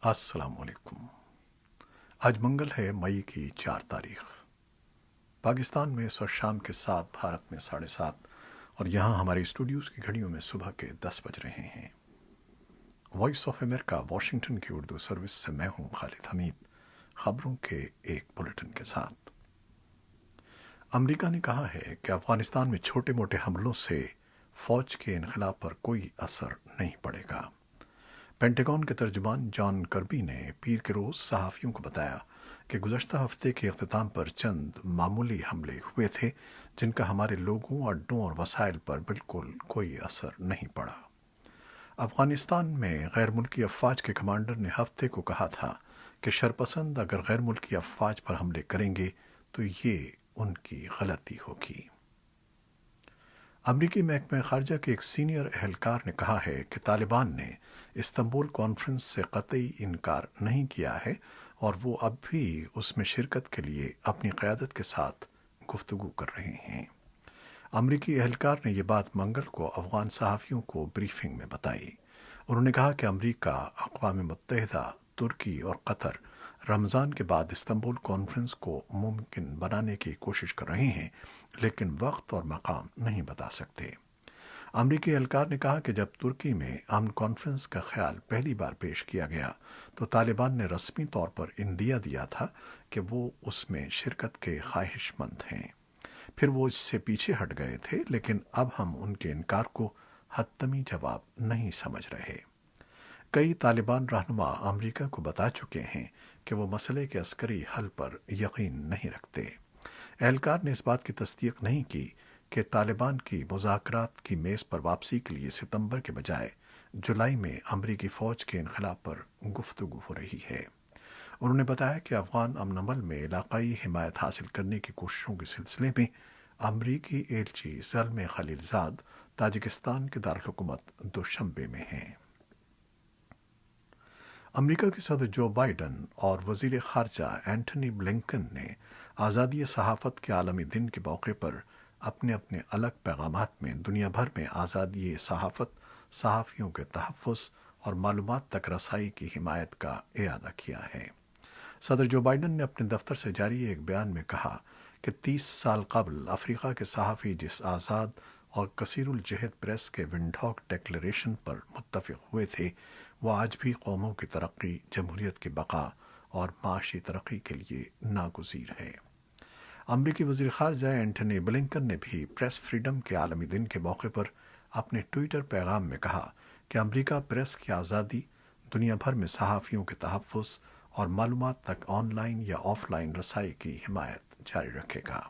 السلام علیکم۔ آج منگل ہے، مئی کی 4 تاریخ۔ پاکستان میں اس وقت شام کے 7، بھارت میں 7:30، اور یہاں ہمارے اسٹوڈیوز کی گھڑیوں میں صبح کے 10 بج رہے ہیں۔ وائس آف امریکہ واشنگٹن کی اردو سروس سے میں ہوں خالد حمید، خبروں کے ایک بلیٹن کے ساتھ۔ امریکہ نے کہا ہے کہ افغانستان میں چھوٹے موٹے حملوں سے فوج کے انخلا پر کوئی اثر نہیں پڑے گا۔ پینٹاگون کے ترجمان جان کربی نے پیر کے روز صحافیوں کو بتایا کہ گزشتہ ہفتے کے اختتام پر چند معمولی حملے ہوئے تھے جن کا ہمارے لوگوں، اڈوں اور وسائل پر بالکل کوئی اثر نہیں پڑا۔ افغانستان میں غیر ملکی افواج کے کمانڈر نے ہفتے کو کہا تھا کہ شرپسند اگر غیر ملکی افواج پر حملے کریں گے تو یہ ان کی غلطی ہوگی۔ امریکی محکمہ خارجہ کے ایک سینئر اہلکار نے کہا ہے کہ طالبان نے استنبول کانفرنس سے قطعی انکار نہیں کیا ہے اور وہ اب بھی اس میں شرکت کے لیے اپنی قیادت کے ساتھ گفتگو کر رہے ہیں۔ امریکی اہلکار نے یہ بات منگل کو افغان صحافیوں کو بریفنگ میں بتائی۔ انہوں نے کہا کہ امریکہ، اقوام متحدہ، ترکی اور قطر رمضان کے بعد استنبول کانفرنس کو ممکن بنانے کی کوشش کر رہے ہیں، لیکن وقت اور مقام نہیں بتا سکتے۔ امریکی اہلکار نے کہا کہ جب ترکی میں امن کانفرنس کا خیال پہلی بار پیش کیا گیا تو طالبان نے رسمی طور پر اندیا دیا تھا کہ وہ اس میں شرکت کے خواہش مند ہیں۔ پھر وہ اس سے پیچھے ہٹ گئے تھے، لیکن اب ہم ان کے انکار کو حتمی جواب نہیں سمجھ رہے۔ کئی طالبان رہنما امریکہ کو بتا چکے ہیں کہ وہ مسئلے کے عسکری حل پر یقین نہیں رکھتے۔ اہلکار نے اس بات کی تصدیق نہیں کی کہ طالبان کی مذاکرات کی میز پر واپسی کے لیے ستمبر کے بجائے جولائی میں امریکی فوج کے انخلا پر گفتگو ہو رہی ہے۔ انہوں نے بتایا کہ افغان امن عمل میں علاقائی حمایت حاصل کرنے کی کوششوں کے سلسلے میں امریکی ایلچی زلمے خلیل زاد تاجکستان کے دارالحکومت دوشنبے میں ہیں۔ امریکہ کے صدر جو بائیڈن اور وزیر خارجہ اینٹونی بلنکن نے آزادی صحافت کے عالمی دن کے موقع پر اپنے اپنے الگ پیغامات میں دنیا بھر میں آزادی صحافت، صحافیوں کے تحفظ اور معلومات تک رسائی کی حمایت کا اعادہ کیا ہے۔ صدر جو بائیڈن نے اپنے دفتر سے جاری ایک بیان میں کہا کہ 30 سال قبل افریقہ کے صحافی جس آزاد اور کثیر الجہت پریس کے ونڈھوک ڈکلریشن پر متفق ہوئے تھے، وہ آج بھی قوموں کی ترقی، جمہوریت کی بقا اور معاشی ترقی کے لیے ناگزیر ہے۔ امریکی وزیر خارجہ اینٹونی بلنکن نے بھی پریس فریڈم کے عالمی دن کے موقع پر اپنے ٹویٹر پیغام میں کہا کہ امریکہ پریس کی آزادی، دنیا بھر میں صحافیوں کے تحفظ اور معلومات تک آن لائن یا آف لائن رسائی کی حمایت جاری رکھے گا۔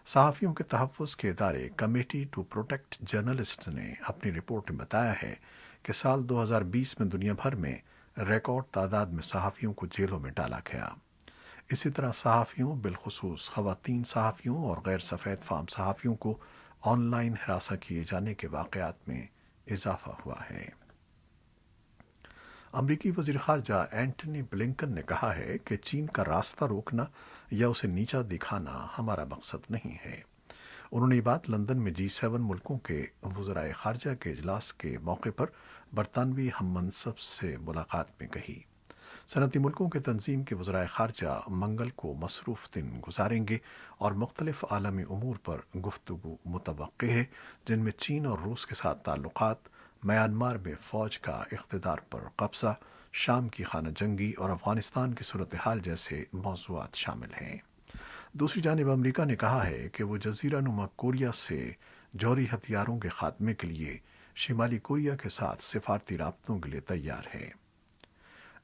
صحافیوں کے تحفظ کے ادارے کمیٹی ٹو پروٹیکٹ جرنلسٹس نے اپنی رپورٹ میں بتایا ہے کہ سال 2020 میں دنیا بھر میں ریکارڈ تعداد میں صحافیوں کو جیلوں میں ڈالا گیا۔ اسی طرح صحافیوں، بالخصوص خواتین صحافیوں اور غیر سفید فام صحافیوں کو آن لائن ہراساں کیے جانے کے واقعات میں اضافہ ہوا ہے۔ امریکی وزیر خارجہ اینٹونی بلنکن نے کہا ہے کہ چین کا راستہ روکنا یا اسے نیچا دکھانا ہمارا مقصد نہیں ہے۔ انہوں نے یہ بات لندن میں G7 ملکوں کے وزرائے خارجہ کے اجلاس کے موقع پر برطانوی ہم منصب سے ملاقات میں کہی۔ صنعتی ملکوں کے تنظیم کے وزرائے خارجہ منگل کو مصروف دن گزاریں گے اور مختلف عالمی امور پر گفتگو متوقع ہے، جن میں چین اور روس کے ساتھ تعلقات، میانمار میں فوج کا اقتدار پر قبضہ، شام کی خانہ جنگی اور افغانستان کی صورتحال جیسے موضوعات شامل ہیں۔ دوسری جانب امریکہ نے کہا ہے کہ وہ جزیرہ نما کوریا سے جوہری ہتھیاروں کے خاتمے کے لیے شمالی کوریا کے ساتھ سفارتی رابطوں کے لیے تیار ہے۔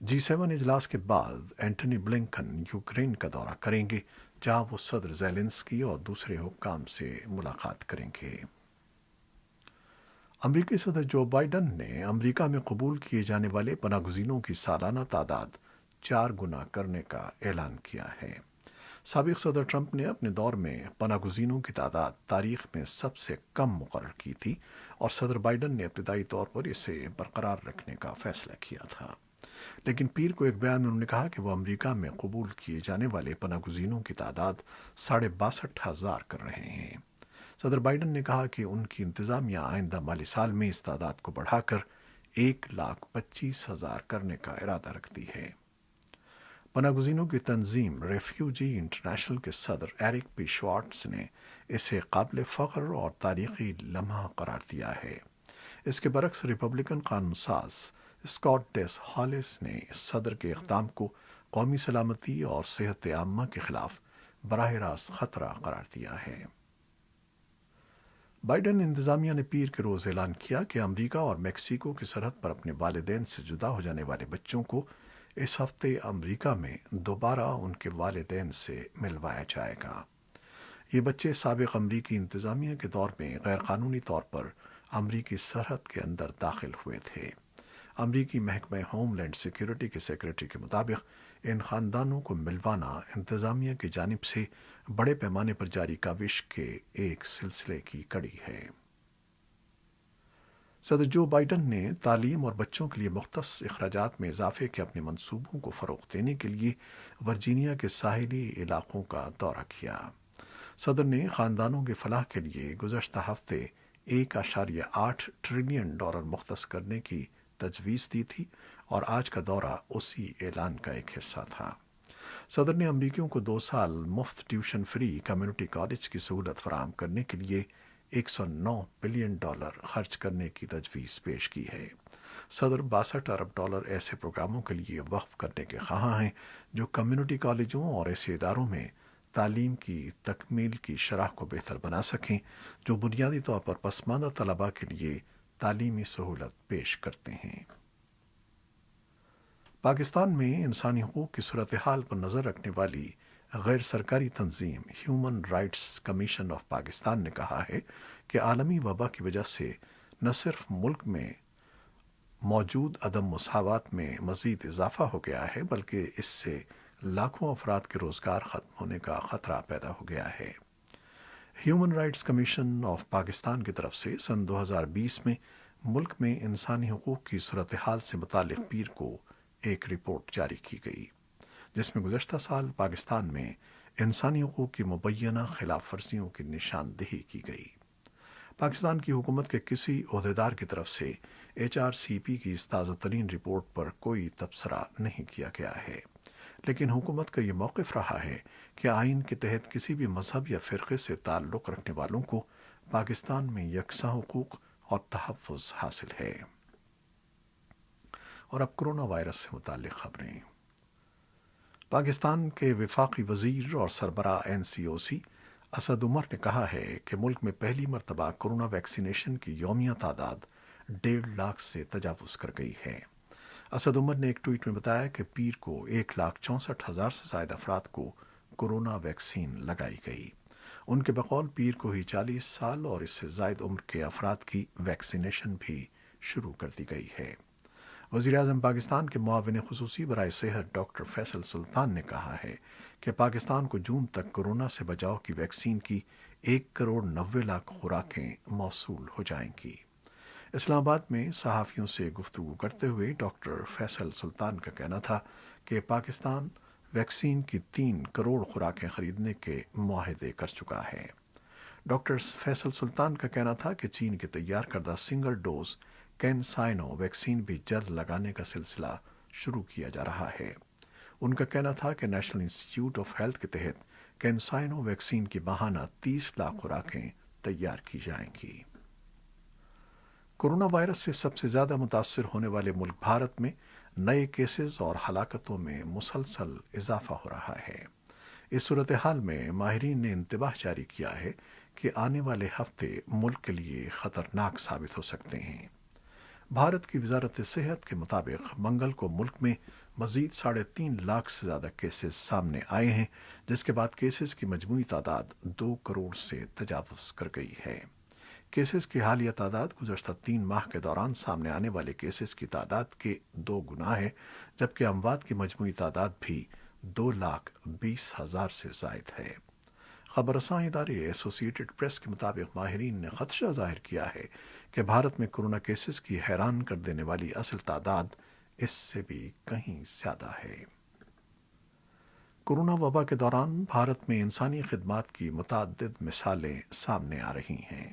G7 اجلاس کے بعد اینٹونی بلنکن یوکرین کا دورہ کریں گے، جہاں وہ صدر زیلنسکی اور دوسرے حکام سے ملاقات کریں گے۔ امریکی صدر جو بائیڈن نے امریکہ میں قبول کیے جانے والے پناہ گزینوں کی سالانہ تعداد 4 گنا کرنے کا اعلان کیا ہے۔ سابق صدر ٹرمپ نے اپنے دور میں پناہ گزینوں کی تعداد تاریخ میں سب سے کم مقرر کی تھی، اور صدر بائیڈن نے ابتدائی طور پر اسے برقرار رکھنے کا فیصلہ کیا تھا۔ لیکن پیر کو ایک بیان میں انہوں نے کہا کہ وہ امریکہ میں قبول کیے جانے والے پناہ گزینوں کی تعداد 62,500 کر رہے ہیں۔ صدر بائیڈن نے کہا کہ ان کی انتظامیہ آئندہ مالی سال میں اس تعداد کو بڑھا کر 1,25,000 کرنے کا ارادہ رکھتی ہے۔ پناہ گزینوں کی تنظیم ریفیوجی انٹرنیشنل کے صدر ایرک پی شوارٹز نے اسے قابل فخر اور تاریخی لمحہ قرار دیا ہے۔ اس کے برعکس ریپبلکن قانون ساز اسکاٹ ڈیس ہالس نے صدر کے اقدام کو قومی سلامتی اور صحت عامہ کے خلاف براہ راست خطرہ قرار دیا ہے۔ بائیڈن انتظامیہ نے پیر کے روز اعلان کیا کہ امریکہ اور میکسیکو کی سرحد پر اپنے والدین سے جدا ہو جانے والے بچوں کو اس ہفتے امریکہ میں دوبارہ ان کے والدین سے ملوایا جائے گا۔ یہ بچے سابق امریکی انتظامیہ کے دور میں غیر قانونی طور پر امریکی سرحد کے اندر داخل ہوئے تھے۔ امریکی محکمہ ہوم لینڈ سیکیورٹی کے سیکریٹری کے مطابق ان خاندانوں کو ملوانا انتظامیہ کی جانب سے بڑے پیمانے پر جاری کاوش کے ایک سلسلے کی کڑی ہے۔ صدر جو بائیڈن نے تعلیم اور بچوں کے لیے مختص اخراجات میں اضافے کے اپنے منصوبوں کو فروغ دینے کے لیے ورجینیا کے ساحلی علاقوں کا دورہ کیا۔ صدر نے خاندانوں کی فلاح کے لیے گزشتہ ہفتے $1.8 ٹریلین مختص کرنے کی تجویز دی تھی اور آج کا دورہ اسی اعلان کا ایک حصہ تھا۔ صدر نے امریکیوں کو 2 سال مفت ٹیوشن فری کمیونٹی کالج کی سہولت فراہم کرنے کے لیے $109 بلین خرچ کرنے کی تجویز پیش کی ہے۔ صدر $62 ارب ایسے پروگراموں کے لیے وقف کرنے کے خواہاں ہیں جو کمیونٹی کالجوں اور ایسے اداروں میں تعلیم کی تکمیل کی شرح کو بہتر بنا سکیں جو بنیادی طور پر پسماندہ طلباء کے لیے تعلیمی سہولت پیش کرتے ہیں۔ پاکستان میں انسانی حقوق کی صورتحال پر نظر رکھنے والی غیر سرکاری تنظیم human rights commission of Pakistan نے کہا ہے کہ عالمی وبا کی وجہ سے نہ صرف ملک میں موجود عدم مساوات میں مزید اضافہ ہو گیا ہے بلکہ اس سے لاکھوں افراد کے روزگار ختم ہونے کا خطرہ پیدا ہو گیا ہے۔ Human rights commission of Pakistan کی طرف سے سن 2020 میں ملک میں انسانی حقوق کی صورتحال سے متعلق پیر کو ایک رپورٹ جاری کی گئی، جس میں گزشتہ سال پاکستان میں انسانی حقوق کی مبینہ خلاف ورزیوں کی نشاندہی کی گئی۔ پاکستان کی حکومت کے کسی عہدیدار کی طرف سے HRCP کی اس تازہ ترین رپورٹ پر کوئی تبصرہ نہیں کیا گیا ہے، لیکن حکومت کا یہ موقف رہا ہے کہ آئین کے تحت کسی بھی مذہب یا فرقے سے تعلق رکھنے والوں کو پاکستان میں یکساں حقوق اور تحفظ حاصل ہے۔ اور اب کرونا وائرس سے متعلق خبریں۔ پاکستان کے وفاقی وزیر اور سربراہ NCOC اسد عمر نے کہا ہے کہ ملک میں پہلی مرتبہ کورونا ویکسینیشن کی یومیہ تعداد 1.5 لاکھ سے تجاوز کر گئی ہے۔ اسد عمر نے ایک ٹویٹ میں بتایا کہ پیر کو 1,64,000 سے زائد افراد کو کورونا ویکسین لگائی گئی۔ ان کے بقول پیر کو ہی 40 سال اور اس سے زائد عمر کے افراد کی ویکسینیشن بھی شروع کر دی گئی ہے۔ وزیراعظم پاکستان کے معاون خصوصی برائے صحت ڈاکٹر فیصل سلطان نے کہا ہے کہ پاکستان کو جون تک کورونا سے بچاؤ کی ویکسین کی 1,90,00,000 خوراکیں موصول ہو جائیں گی۔ اسلام آباد میں صحافیوں سے گفتگو کرتے ہوئے ڈاکٹر فیصل سلطان کا کہنا تھا کہ پاکستان ویکسین کی 3 کروڑ خوراکیں خریدنے کے معاہدے کر چکا ہے۔ ڈاکٹر فیصل سلطان کا کہنا تھا کہ چین کے تیار کردہ سنگل ڈوز کینسائنو ویکسین بھی جلد لگانے کا سلسلہ شروع کیا جا رہا ہے۔ ان کا کہنا تھا کہ نیشنل انسٹی ٹیوٹ آف ہیلتھ کے تحت کینسائنو ویکسین کی ماہانہ 30 لاکھ خوراکیں تیار کی جائیں گی۔ کورونا وائرس سے سب سے زیادہ متاثر ہونے والے ملک بھارت میں نئے کیسز اور ہلاکتوں میں مسلسل اضافہ ہو رہا ہے۔ اس صورتحال میں ماہرین نے انتباہ جاری کیا ہے کہ آنے والے ہفتے ملک کے لیے خطرناک ثابت ہو سکتے ہیں۔ بھارت کی وزارت صحت کے مطابق منگل کو ملک میں مزید 3.5 لاکھ سے زیادہ کیسز سامنے آئے ہیں، جس کے بعد کیسز کی مجموعی تعداد 2 کروڑ سے تجاوز کر گئی ہے۔ کیسز کی حالیہ تعداد گزشتہ 3 ماہ کے دوران سامنے آنے والے کیسز کی تعداد کے 2 گنا ہے، جبکہ اموات کی مجموعی تعداد بھی 2,20,000 سے زائد ہے۔ خبر رساں ادارے ایسوسی ایٹڈ پریس کے مطابق ماہرین نے خدشہ ظاہر کیا ہے کہ بھارت میں کورونا کیسز کی حیران کر دینے والی اصل تعداد اس سے بھی کہیں زیادہ ہے۔ کورونا وبا کے دوران بھارت میں انسانی خدمات کی متعدد مثالیں سامنے آ رہی ہیں۔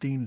3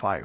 5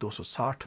260